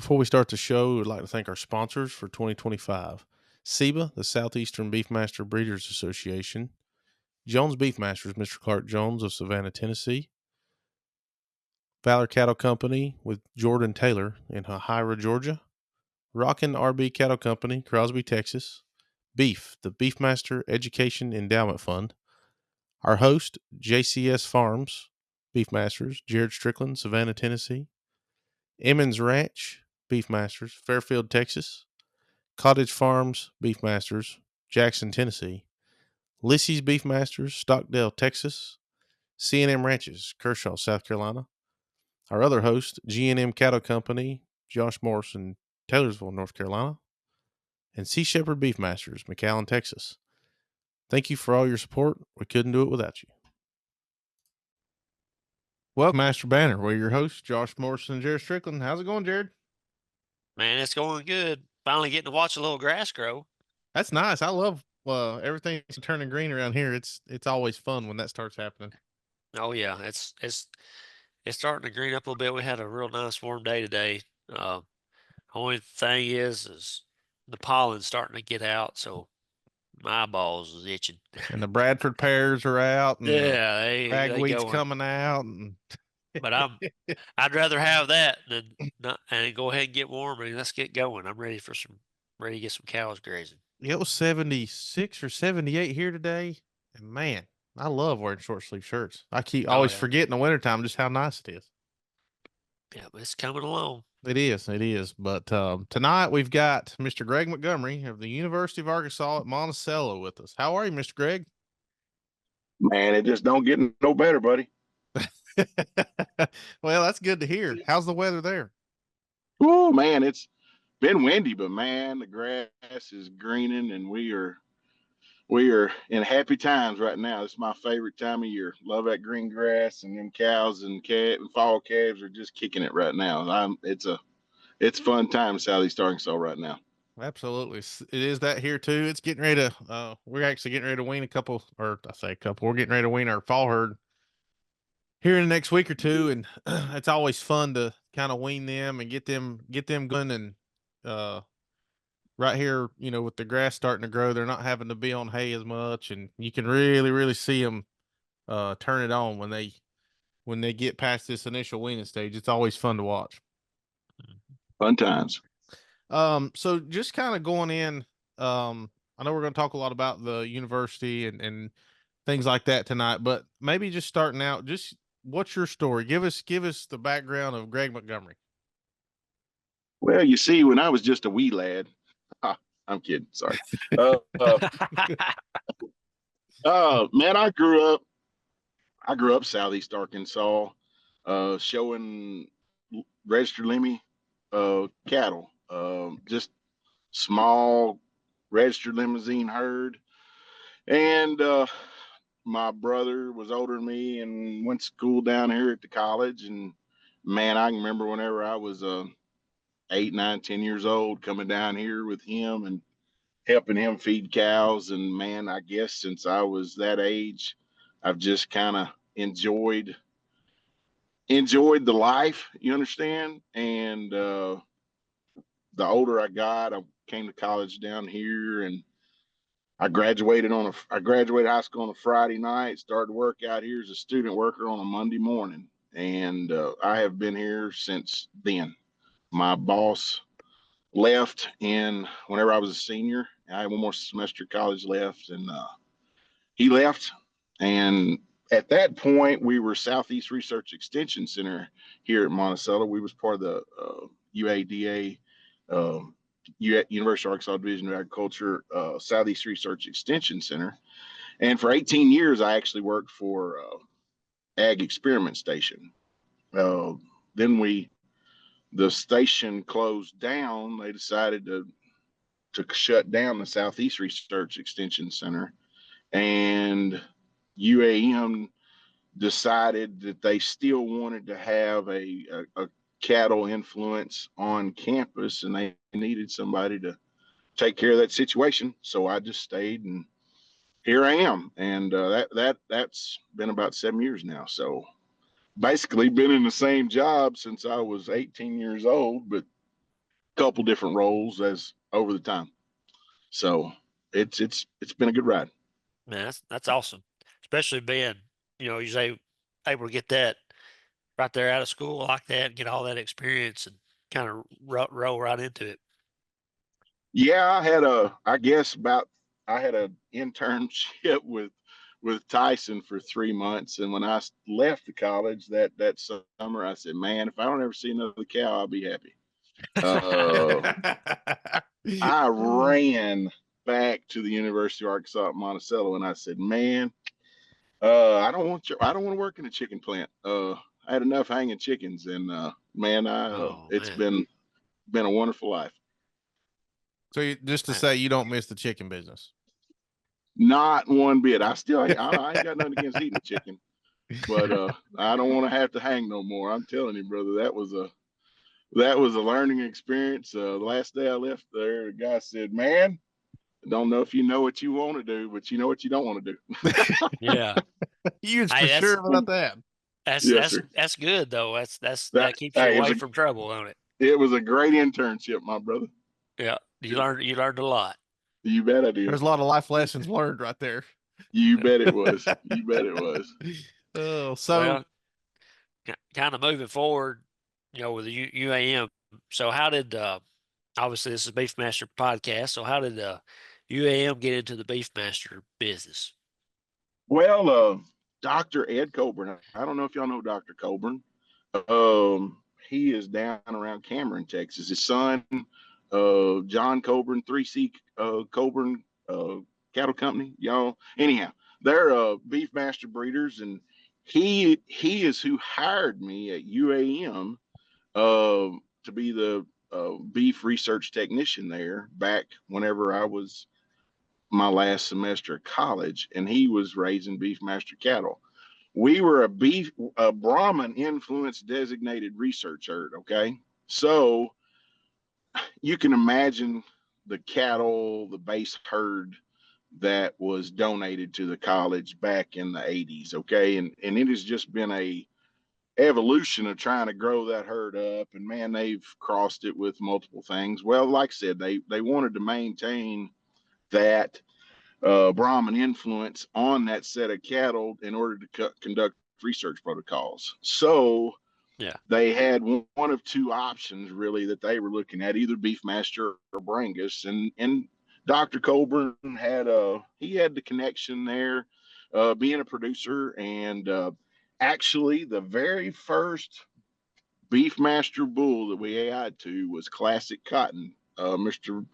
Before we start the show, we'd like to thank our sponsors for 2025. SEBA, the Southeastern Beefmaster Breeders Association. Jones Beefmasters, Mr. Clark Jones of Savannah, Tennessee. Valor Cattle Company with Jordan Taylor in Hahira, Georgia. Rockin' RB Cattle Company, Crosby, Texas. Beef, the Beefmaster Education Endowment Fund. Our host, JCS Farms, Beefmasters, Jared Strickland, Savannah, Tennessee. Emmons Ranch, Beefmasters, Fairfield, Texas. Cottage Farms, Beefmasters, Jackson, Tennessee. Lissy's Beefmasters, Stockdale, Texas. C&M Ranches, Kershaw, South Carolina. Our other host, G&M Cattle Company, Josh Morrison, Taylorsville, North Carolina. And Sea Shepherd Beefmasters, McAllen, Texas. Thank you for all your support. We couldn't do it without you. Welcome, Master Banner. We're your hosts, Josh Morrison and Jared Strickland. How's it going, Jared? Man, it's going good. Finally getting to watch a little grass grow. That's nice. I love everything's turning green around here. It's always fun when that starts happening. Oh yeah, it's starting to green up a little bit. We had a real nice warm day today. Only thing is the pollen's starting to get out, so my eyeballs is itching. And the Bradford pears are out, and the Yeah, they ragweed's going. coming out, and But I'd rather have that than not and go ahead and get warm and let's get going. I'm ready to get some cows grazing. it was 76 or 78 here today. And man, I love wearing short sleeve shirts. I keep Oh always yeah. forget in the wintertime just how nice it is. Yeah, but it's coming along. It is. It is. But tonight we've got Mr. Greg Montgomery of the University of Arkansas at Monticello with us. How are you, Mr. Greg? Man, it just don't get no better, buddy. Well, that's good to hear. How's the weather there? Oh man, it's been windy, but man, the grass is greening, and we are in happy times right now. It's my favorite time of year. Love that green grass, and them cows and and fall calves are just kicking it right now. It's fun time in Southeast Arkansas right now. Absolutely. It is that here too. It's getting ready to we're actually getting ready to wean a couple, or I say a couple, we're getting ready to wean our fall herd here in the next week or two, and it's always fun to kind of wean them and get them going. And uh right here, with the grass starting to grow, they're not having to be on hay as much, and you can really see them turn it on when they get past this initial weaning stage. It's always fun to watch. Fun times. So just kind of going in, I know we're going to talk a lot about the university and things like that tonight, but maybe just starting out, just what's your story? Give us the background of Greg Montgomery. Well, you see, when I was just a wee lad, I'm kidding. Sorry. Man, I grew up Southeast Arkansas, showing registered Lemmy cattle, just small registered limousine herd. And my brother was older than me and went to school down here at the college. And man, I can remember whenever I was 8, 9, 10 years old, coming down here with him and helping him feed cows. And man, I guess since I was that age, I've just kind of enjoyed the life, you understand. And the older I got, I came to college down here, and I graduated high school on a Friday night, started work out here as a student worker on a Monday morning. And I have been here since then. My boss left whenever I was a senior. I had one more semester of college left, and he left. And at that point, we were Southeast Research Extension Center here at Monticello. We was part of the UADA, University of Arkansas Division of Agriculture, Southeast Research Extension Center. And for 18 years, I actually worked for Ag Experiment Station. Then the station closed down. They decided to shut down the Southeast Research Extension Center, and UAM decided that they still wanted to have a cattle influence on campus, and they needed somebody to take care of that situation. So I just stayed, and here I am. And that's been about 7 years now. So basically been in the same job since I was 18 years old, but couple different roles as over the time. So it's been a good ride. Man, that's awesome. Especially being, you're able to get that right there out of school like that, get all that experience and kind of roll right into it. Yeah, I had an internship with Tyson for 3 months, and when I left the college that summer, I said, "Man, if I don't ever see another cow, I'll be happy." Uh, I ran back to the University of Arkansas at Monticello, and I said, "Man, I don't want to work in a chicken plant. I had enough hanging chickens, and man, Oh it's man. been a wonderful life." So just to say, you don't miss the chicken business. Not one bit. I ain't got nothing against eating chicken, but I don't want to have to hang no more. I'm telling you, brother, that was a learning experience. The last day I left there, the guy said, "Man, I don't know if you know what you want to do, but you know what you don't want to do." Yeah. You for Hey, sure about that. Yes, sir. that's good though. That That keeps you hey, away from trouble, don't it? it was a great internship, my brother. Yeah. You learned a lot. You bet I did. There's a lot of life lessons learned right there. You bet it was. You bet it was. Oh, so Well, kind of moving forward, with the UAM. So how did obviously this is Beefmaster podcast. So how did UAM get into the Beefmaster business? Well, Dr. Ed Coburn. I don't know if y'all know Dr. Coburn. He is down around Cameron, Texas. His son, John Coburn, 3C Coburn Cattle Company. Y'all, anyhow, they're Beefmaster breeders, and he is who hired me at UAM to be the beef research technician there back whenever I was my last semester of college, and he was raising Beefmaster cattle. We were a Brahman influence designated research herd. Okay. So you can imagine the cattle, the base herd that was donated to the college back in the 80s. Okay. And it has just been a evolution of trying to grow that herd up. And man, they've crossed it with multiple things. Well, like I said, they wanted to maintain that Brahman influence on that set of cattle in order to conduct research protocols. So Yeah. they had one of two options really that they were looking at, either Beefmaster or Brangus. And Dr. Colburn had the connection there, being a producer, and actually the very first Beefmaster bull that we AI'd to was Classic Cotton. Mr.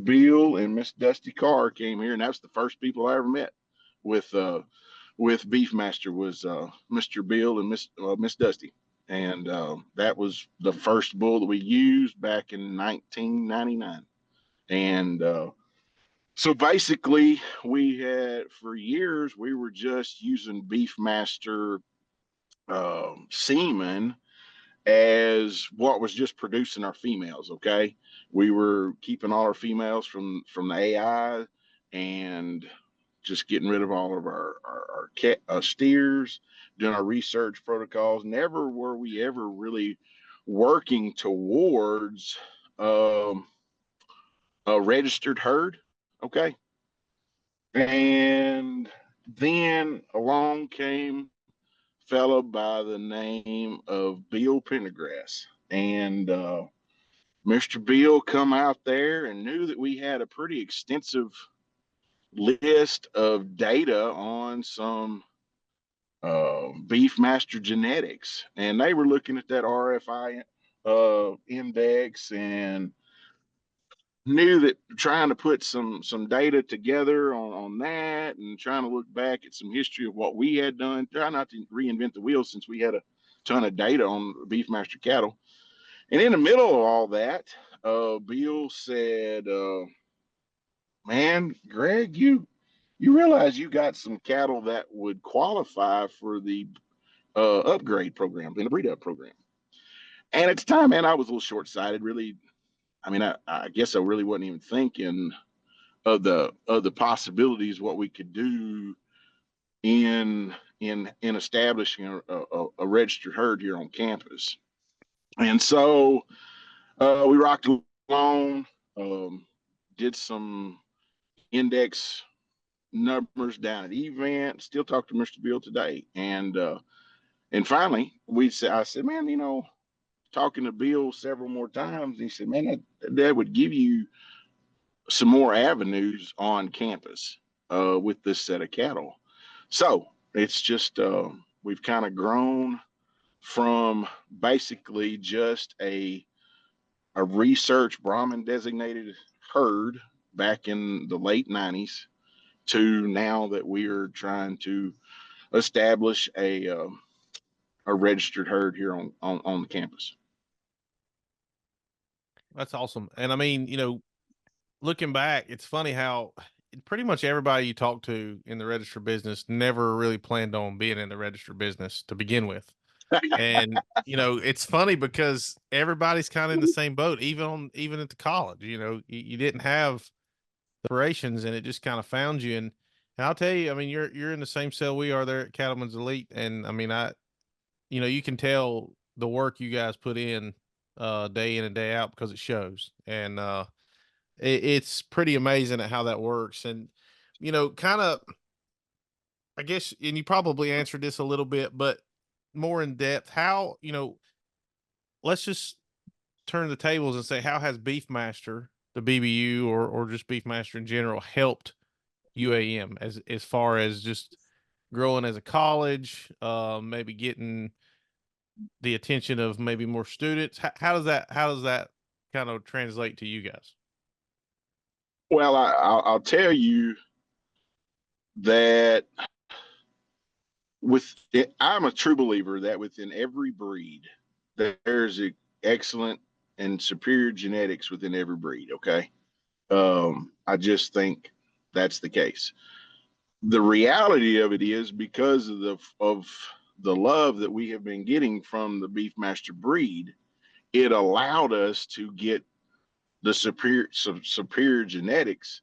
Beal and Miss Dusty Carr came here, and that's the first people I ever met with Beefmaster was Mr. Beal and Miss Dusty, and that was the first bull that we used back in 1999. And so basically, we had for years we were just using Beefmaster semen as what was just producing our females. Okay, we were keeping all our females from the AI and just getting rid of all of our steers, doing our research protocols. Never were we ever really working towards um, a registered herd. Okay, and then along came fellow by the name of Bill Pendergrass. And Mr. Bill come out there and knew that we had a pretty extensive list of data on some Beefmaster genetics. And they were looking at that RFI index and knew that trying to put some data together on that and trying to look back at some history of what we had done, try not to reinvent the wheel since we had a ton of data on Beefmaster cattle. And in the middle of all that, Bill said, "Man, Greg, you realize you got some cattle that would qualify for the upgrade program in the breed up program." And at the time, man, I was a little short sighted. Really, I mean, I guess I really wasn't even thinking of the possibilities what we could do in establishing a registered herd here on campus. And so We rocked along, did some index numbers down at event. Still talk to Mr. Bill today, and finally I said, man, talking to Bill several more times, he said, man, that would give you some more avenues on campus with this set of cattle. So it's just we've kind of grown from basically just a research Brahmin designated herd back in the late 90s to now that we are trying to establish a registered herd here on the campus. That's awesome. And I mean, looking back, it's funny how pretty much everybody you talk to in the register business never really planned on being in the register business to begin with. And it's funny because everybody's kind of in the same boat, even at the college. You didn't have the operations, and it just kind of found you. And I'll tell you, I mean, you're in the same cell we are there at Cattleman's Elite, and I mean, you can tell the work you guys put in day in and day out because it shows. And it's pretty amazing at how that works. And kind of, I guess, and you probably answered this a little bit, but more in depth, how, let's just turn the tables and say, how has Beefmaster, the BBU, or just Beefmaster in general, helped UAM as far as just growing as a college, maybe getting the attention of maybe more students? How does that kind of translate to you guys? Well, I'll tell you that I'm a true believer that within every breed, there's excellent and superior genetics within every breed. Okay. I just think that's the case. The reality of it is because of the love that we have been getting from the Beefmaster breed, it allowed us to get the superior genetics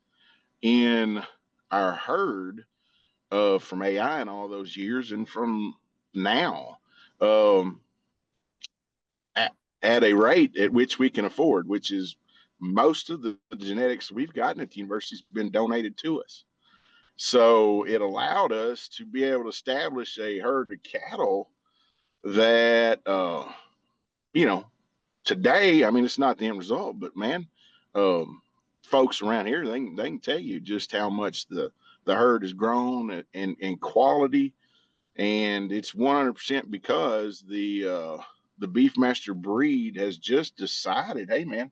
in our herd from AI and all those years, and from now, um, at a rate at which we can afford, which is most of the genetics we've gotten at the university has been donated to us. So it allowed us to be able to establish a herd of cattle that, today, I mean, it's not the end result, but man, folks around here, they can tell you just how much the herd has grown in quality. And it's 100% because the Beefmaster breed has just decided, hey man,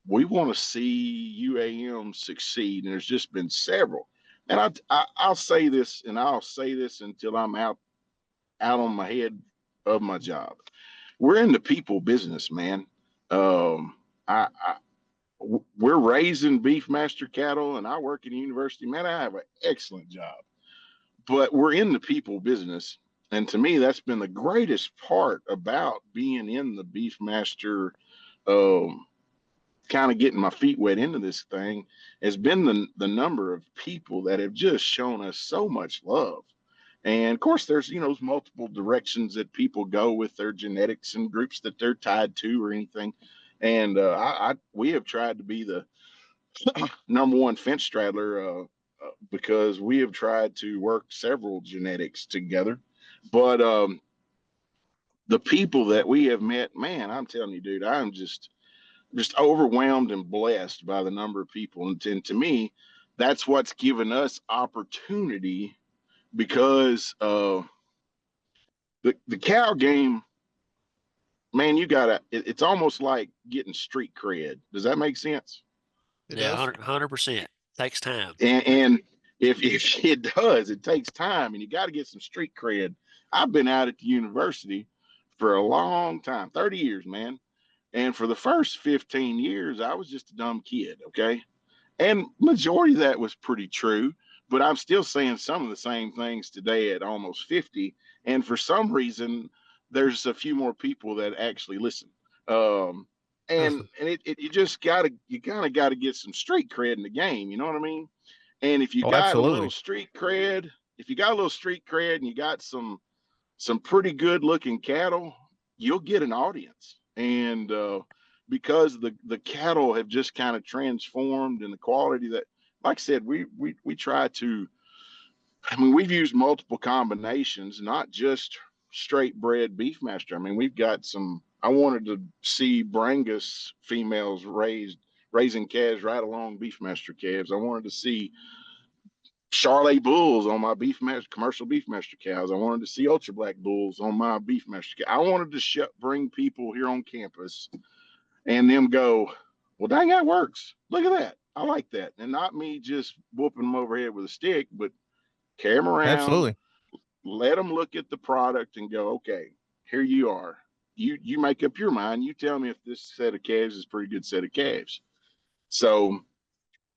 we want to see UAM succeed. And there's just been several. And I'll say this, and I'll say this until I'm out on my head of my job. We're in the people business, man. I we're raising Beefmaster cattle, and I work at a university. Man, I have an excellent job, but we're in the people business. And to me, that's been the greatest part about being in the Beefmaster, kind of getting my feet wet into this thing, has been the number of people that have just shown us so much love. And of course, there's multiple directions that people go with their genetics and groups that they're tied to or anything. And we have tried to be the number one fence straddler because we have tried to work several genetics together. But the people that we have met, man, I'm telling you, dude, I'm just overwhelmed and blessed by the number of people. And to me, that's what's given us opportunity, because the cow game, man, it's almost like getting street cred. Does that make sense? It Yeah, does. 100%. Takes time. And if it does, it takes time, and you got to get some street cred. I've been out at the university for a long time, 30 years, man. And for the first 15 years, I was just a dumb kid. Okay. And majority of that was pretty true, but I'm still saying some of the same things today at almost 50. And for some reason, there's a few more people that actually listen. Um, and you just you kind of gotta get some street cred in the game. You know what I mean? And if you Oh, got a little absolutely. street cred, if you got a little street cred and you got some pretty good looking cattle, you'll get an audience. And because the cattle have just kind of transformed, and the quality that, like I said, we try to, I mean, we've used multiple combinations, not just straight bred Beefmaster. I mean, we've got some, I wanted to see Brangus females raising calves right along Beefmaster calves. I wanted to see Charolais bulls on my Beefmaster, commercial Beefmaster cows. I wanted to see Ultra Black bulls on my Beefmaster cow. I wanted to bring people here on campus and them go, well, dang, that works. Look at that. I like that. And not me just whooping them overhead with a stick, but carry them around, Absolutely. let them look at the product and go, okay, here you are. You make up your mind. You tell me if this set of calves is a pretty good set of calves. So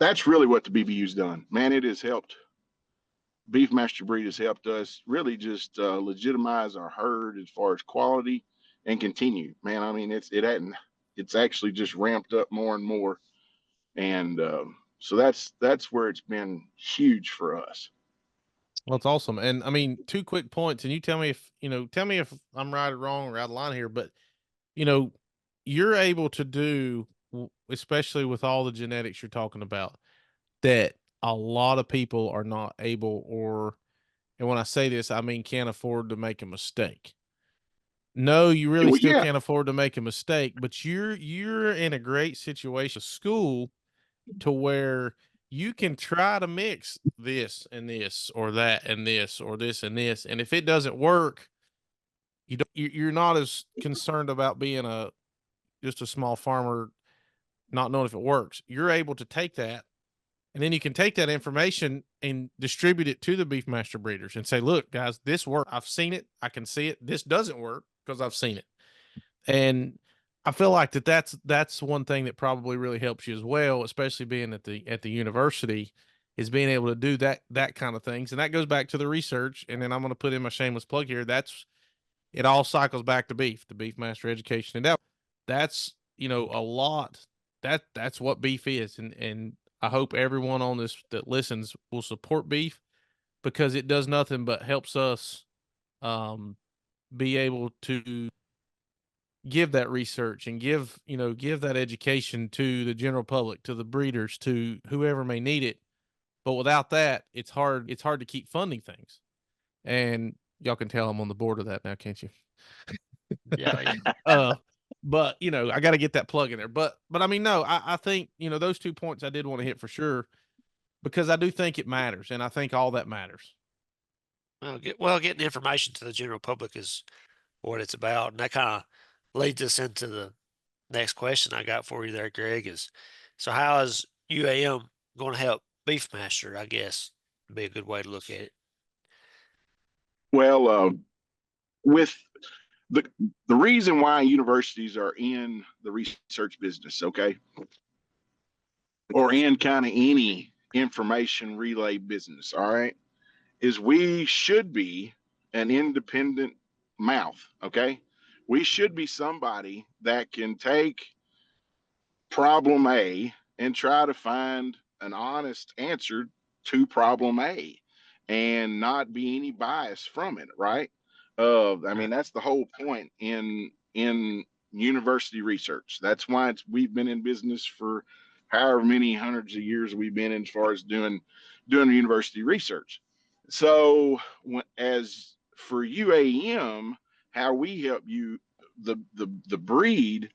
that's really what the BBU's done. Man, it has helped. Beefmaster breed has helped us really just legitimize our herd as far as quality and continue. Man, I mean, it's actually just ramped up more and more. And so that's where it's been huge for us. Well, it's awesome. And I mean, 2 quick points, and you tell me if, tell me if I'm right or wrong or out of line here, but, you're able to do, especially with all the genetics you're talking about, that a lot of people are not able, and when I say this, I mean, can't afford to make a mistake. No, you really Well, still yeah, can't afford to make a mistake, but you're in a great situation, school, to where you can try to mix this and this or that and this or this and this, and if it doesn't work, you're not as concerned about being just a small farmer not knowing if it works. You're able to take that, and then you can take that information and distribute it to the Beefmaster breeders and say, look, guys, this works. I've seen it. I can see it. This doesn't work because I've seen it. And I feel like that's one thing that probably really helps you as well, especially being at the university, is being able to do that kind of things. And that goes back to the research. And then I'm going to put in my shameless plug here. It all cycles back to beef, the Beefmaster education. And that's, a lot. That's what beef is. And I hope everyone on this that listens will support beef, because it does nothing but helps us be able to give that research and give that education to the general public, to the breeders, to whoever may need it. But without that, it's hard to keep funding things. And y'all can tell I'm on the board of that now, can't you? Yeah. But I got to get that plug in there. But I mean, no, I think those 2 points I did want to hit for sure, because I do think it matters, and I think all that matters. Getting information to the general public is what it's about, and that kind of leads us into the next question I got for you there, Greg. Is so how is UAM going to help Beefmaster? I guess would be a good way to look at it. well, with the the reason why universities are in the research business, okay, or in kind of any information relay business, all right, is we should be an independent mouth, okay? We should be somebody that can take problem A and try to find an honest answer to problem A and not be any bias from it, right? I mean, that's the whole point in university research. That's why we've been in business for however many hundreds of years we've been in as far as doing university research. So as for UAM, how we help you the breed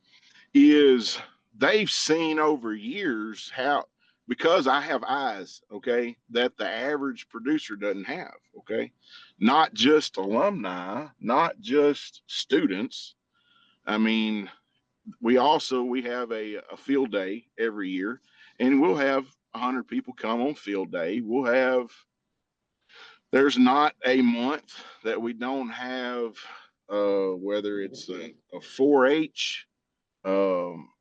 is they've seen over years how, because I have eyes, okay, that the average producer doesn't have, okay, not just alumni, not just students. I mean, we have a field day every year, and we'll have 100 people come on field day. There's not a month that we don't have, whether it's a 4-H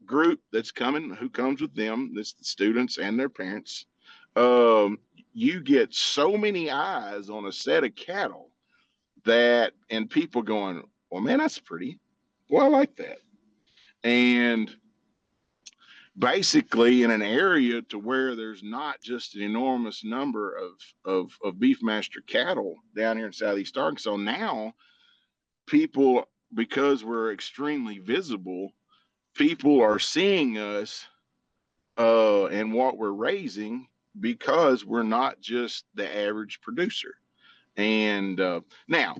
group that's coming, who comes with them, this the students and their parents. You get so many eyes on a set of cattle and people going, well, man, that's pretty. Well, I like that. And basically in an area to where there's not just an enormous number of Beefmaster cattle down here in Southeast Arkansas. So now people because we're extremely visible, people are seeing us and what we're raising because we're not just the average producer. And now,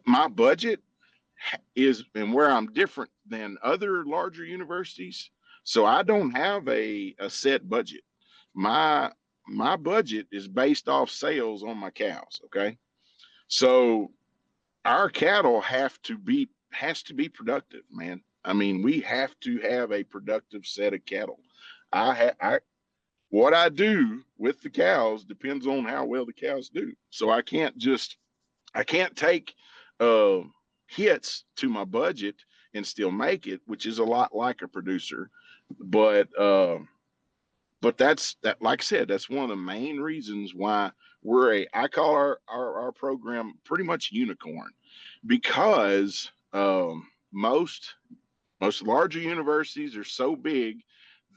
my budget is, and where I'm different than other larger universities, so I don't have a set budget. My my budget is based off sales on my cows. Okay, so our cattle has to be productive, man. I mean, we have to have a productive set of cattle. I what I do with the cows depends on how well the cows do. So I can't take uh, hits to my budget and still make it, which is a lot like a producer. But that's that. Like I said, that's one of the main reasons why I call our program pretty much unicorn, because most larger universities are so big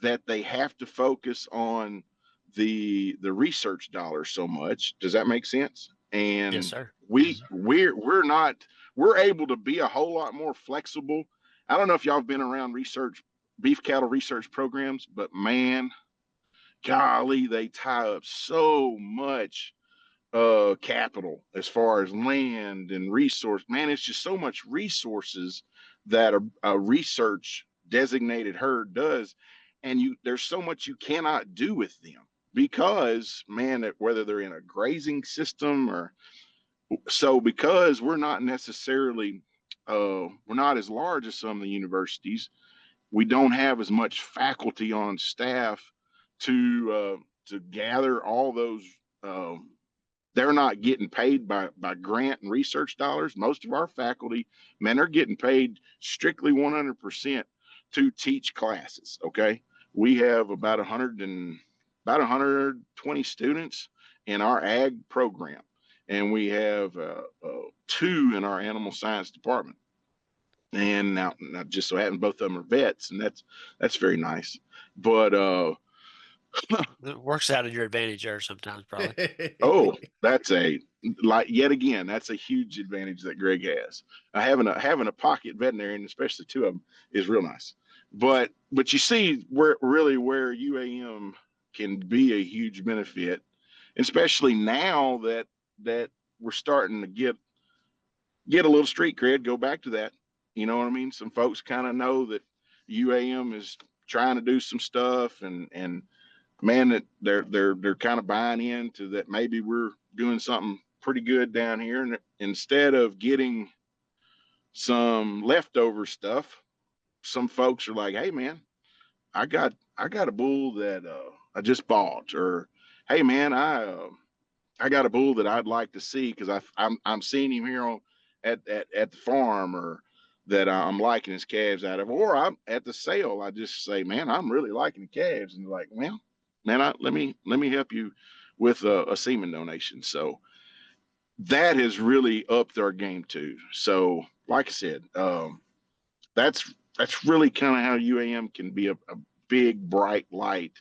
that they have to focus on the research dollars so much. Does that make sense? Yes, And sir. we're not, we're able to be a whole lot more flexible. I don't know if y'all have been around beef cattle research programs, but man, golly, they tie up so much capital as far as land and resource. Man, it's just so much resources that a research designated herd does, and there's so much you cannot do with them because, man, whether they're in a grazing system or so, because we're not necessarily we're not as large as some of the universities. We don't have as much faculty on staff to gather all those. Uh, they're not getting paid by grant and research dollars. Most of our faculty, men, are getting paid strictly 100% to teach classes. Okay, we have about 120 students in our ag program, and we have two in our animal science department. And now just so happens both of them are vets, and that's very nice. But It works out in your advantage there sometimes, probably. oh, that's a like yet again, that's a huge advantage that Greg has. Having a pocket veterinarian, especially two of them, is real nice. But you see where UAM can be a huge benefit, especially now that we're starting to get a little street cred. Go back to that. You know what I mean? Some folks kind of know that UAM is trying to do some stuff, and man, that they're kind of buying into that. Maybe we're doing something pretty good down here, and instead of getting some leftover stuff, some folks are like, "Hey, man, I got a bull that I just bought," or "Hey, man, I got a bull that I'd like to see because I'm seeing him here at the farm, or that I'm liking his calves out of, or I'm at the sale. I just say, man, I'm really liking the calves, and they're like, well, man, let me help you with a semen donation. So that has really upped our game too. So, like I said, that's really kind of how UAM can be a big bright light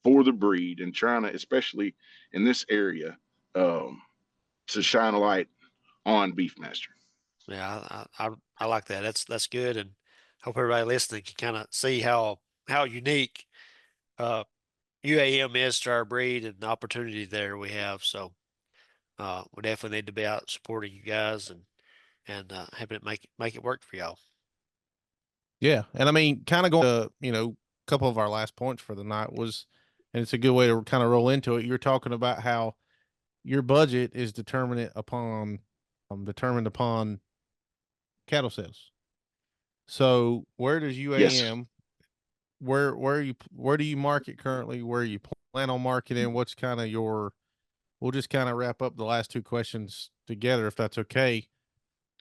for the breed, and trying to, especially in this area, um, to shine a light on Beefmaster. Yeah, I like that. That's good, and hope everybody listening can kind of see how unique uh, UAM is to our breed and the opportunity there we have. So we definitely need to be out supporting you guys and having it make it work for y'all. Yeah, and I mean, kind of going to, a couple of our last points for the night was, and it's a good way to kind of roll into it. You're talking about how your budget is determined upon cattle sales. So where does Yes. UAM, where do you market currently? Where you plan on marketing? What's kind of your, we'll just kind of wrap up the last two questions together, if that's okay.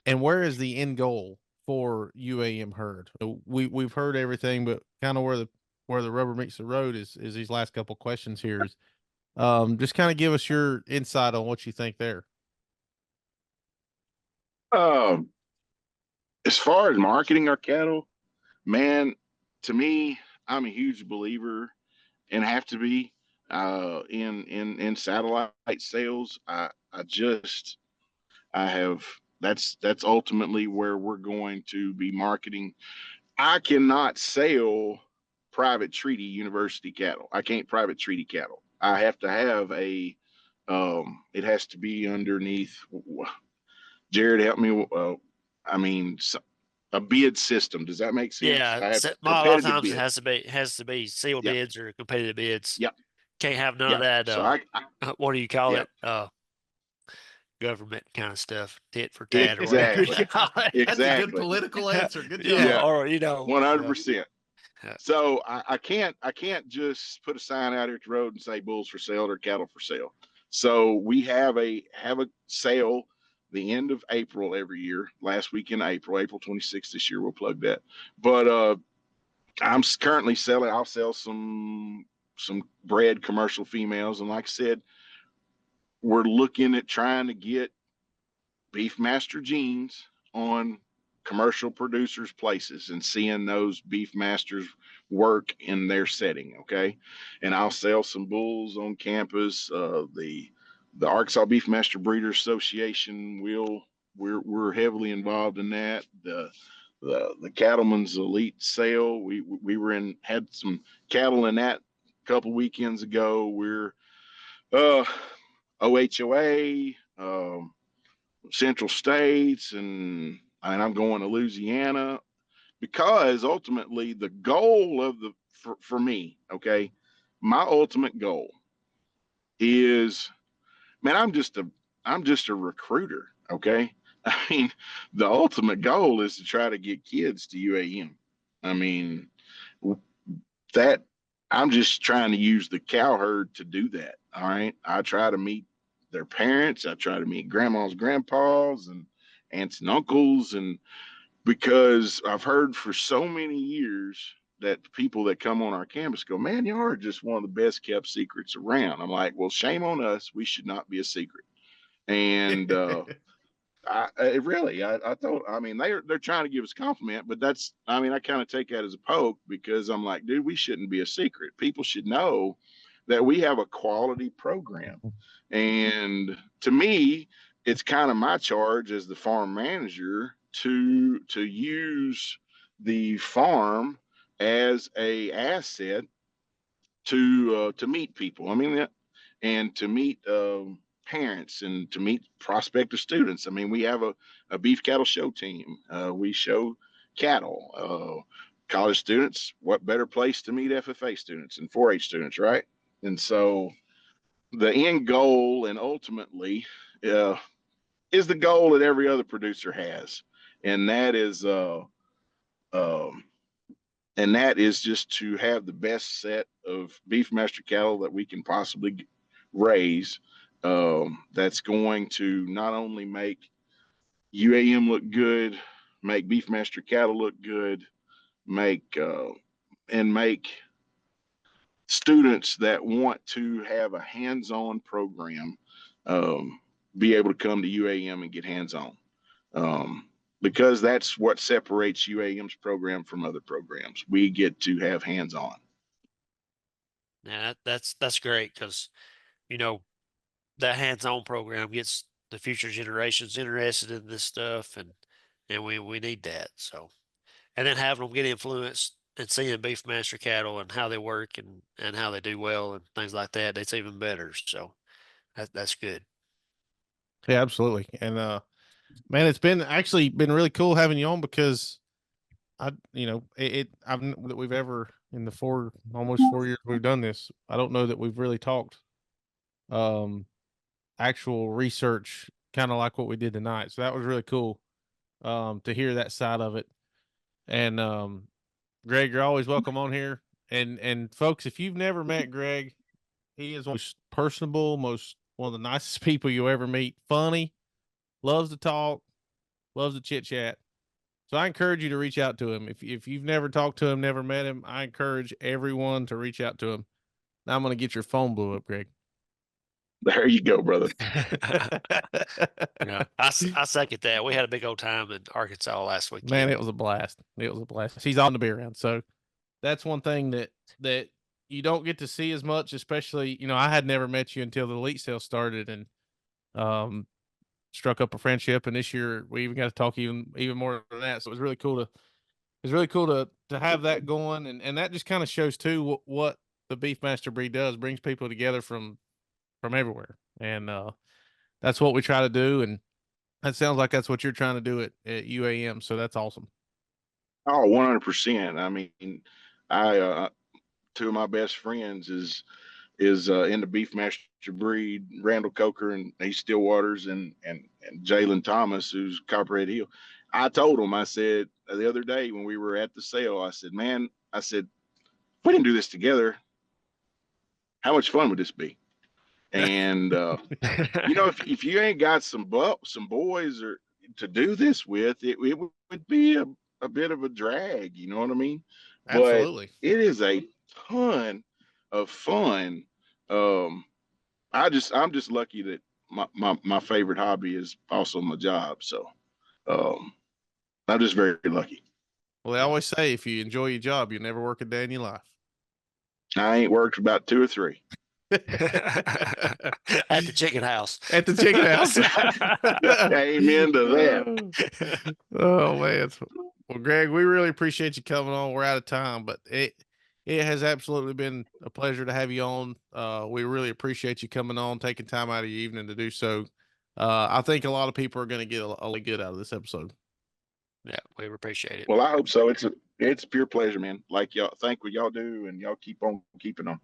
And where is the end goal for UAM herd? So we've heard everything, but kind of where the rubber meets the road is these last couple questions here. Is just kind of give us your insight on what you think there. Um, as far as marketing our cattle, man, to me, I'm a huge believer, and have to be, in satellite sales. I have that's ultimately where we're going to be marketing. I cannot sell private treaty university cattle. I can't private treaty cattle. I have to have a it has to be underneath. Jared, help me. I mean, a bid system. Does that make sense? Yeah, I have a lot of competitive times it bid. has to be sealed Yep. bids or competitive bids. Yep. Can't have none of Yep. that. So What do you call yep. it? Government kind of stuff, tit for tat or whatever Exactly. you call it. That's a good Exactly. political answer. Good job. Yeah, Yeah. or 100%. Yeah. So I can't just put a sign out here at the road and say bulls for sale or cattle for sale. So we have a sale the end of April every year. Last week in April 26th this year, we'll plug that. But I'm currently selling. I'll sell some bred commercial females, and like I said, we're looking at trying to get Beefmaster genes on commercial producers' places and seeing those Beefmasters work in their setting. Okay, and I'll sell some bulls on campus. The Arkansas Beefmaster Breeders Association we're heavily involved in that. The Cattlemen's Elite Sale, we had some cattle in that a couple weekends ago. We're OHOA, Central States, and I'm going to Louisiana because ultimately the goal of for me, okay, my ultimate goal is, man, I'm just a recruiter, okay. I mean, the ultimate goal is to try to get kids to UAM. I mean, that I'm just trying to use the cow herd to do that. All right. I try to meet their parents. I try to meet grandmas, grandpas, and aunts and uncles. And because I've heard for so many years that people that come on our campus go, man, you are just one of the best kept secrets around. I'm like, well, shame on us. We should not be a secret. And I thought, I mean, they're trying to give us a compliment, but that's, I mean, I kind of take that as a poke because I'm like, dude, we shouldn't be a secret. People should know that we have a quality program. And to me, it's kind of my charge as the farm manager to use the farm as a asset to meet people. I mean, and to meet parents and to meet prospective students. I mean, we have a beef cattle show team. We show cattle. College students, what better place to meet FFA students and 4-H students, right? And so the end goal and ultimately is the goal that every other producer has, and that is um, just to have the best set of Beefmaster cattle that we can possibly raise. That's going to not only make UAM look good, make Beefmaster cattle look good, make make students that want to have a hands-on program be able to come to UAM and get hands-on. Because that's what separates UAM's program from other programs. We get to have hands-on. Yeah, that's great because that hands-on program gets the future generations interested in this stuff, and we need that. So, and then having them get influenced and seeing Beefmaster cattle and how they work and how they do well and things like that, that's even better. So that's good. Yeah, absolutely. And man, it's been really cool having you on because I've that we've ever in the almost 4 years we've done this. I don't know that we've really talked actual research kind of like what we did tonight. So that was really cool to hear that side of it. And Greg, you're always welcome on here. And folks, if you've never met Greg, he is most personable, one of the nicest people you'll ever meet. Funny, loves to talk, loves to chit chat. So I encourage you to reach out to him. If you've never talked to him, never met him, I encourage everyone to reach out to him. Now I'm going to get your phone blew up, Greg. There you go, brother. Yeah, I second that. We had a big old time in Arkansas last weekend. Man, it was a blast. It was a blast. He's on to be around. So that's one thing that you don't get to see as much, especially, I had never met you until the elite sale started. And struck up a friendship, and this year we even got to talk even more than that. So it was really cool to have that going, and that just kind of shows too what the Beefmaster breed does, brings people together from everywhere, and that's what we try to do, and that sounds like that's what you're trying to do at UAM. So that's awesome. Oh, 100%. I mean, I two of my best friends is in the Beefmaster breed, Randall Coker and East Stillwaters, and Jalen Thomas, who's Copperhead Hill. I told him, I said the other day when we were at the sale, I said, man, I said, if we didn't do this together, how much fun would this be? And if you ain't got some boys or to do this with, it would be a bit of a drag. You know what I mean? Absolutely. But it is a ton of fun. I'm just lucky that my favorite hobby is also my job. So I'm just very lucky. Well, they always say if you enjoy your job, you never work a day in your life. I ain't worked about 2 or 3. At the chicken house. At the chicken house. Amen to that. Oh man. Well, Greg, we really appreciate you coming on. We're out of time, but it has absolutely been a pleasure to have you on. We really appreciate you coming on, taking time out of your evening to do so. I think a lot of people are going to get a lot good out of this episode. Yeah, we appreciate it. Well, I hope so. It's a pure pleasure, man. Like y'all, thank what y'all do, and y'all keep on keeping on.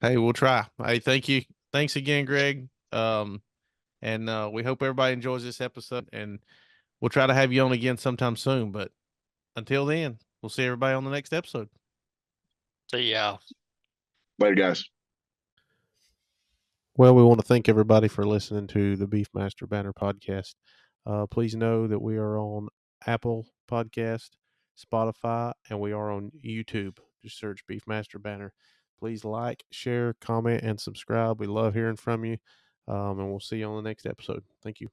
Hey, we'll try. Hey, thank you. Thanks again, Greg. And we hope everybody enjoys this episode, and we'll try to have you on again sometime soon. But until then, we'll see everybody on the next episode. See y'all. Later, guys. Well, we want to thank everybody for listening to the Beefmaster Banner podcast. Please know that we are on Apple Podcast, Spotify, and we are on YouTube. Just search Beefmaster Banner. Please like, share, comment, and subscribe. We love hearing from you, and we'll see you on the next episode. Thank you.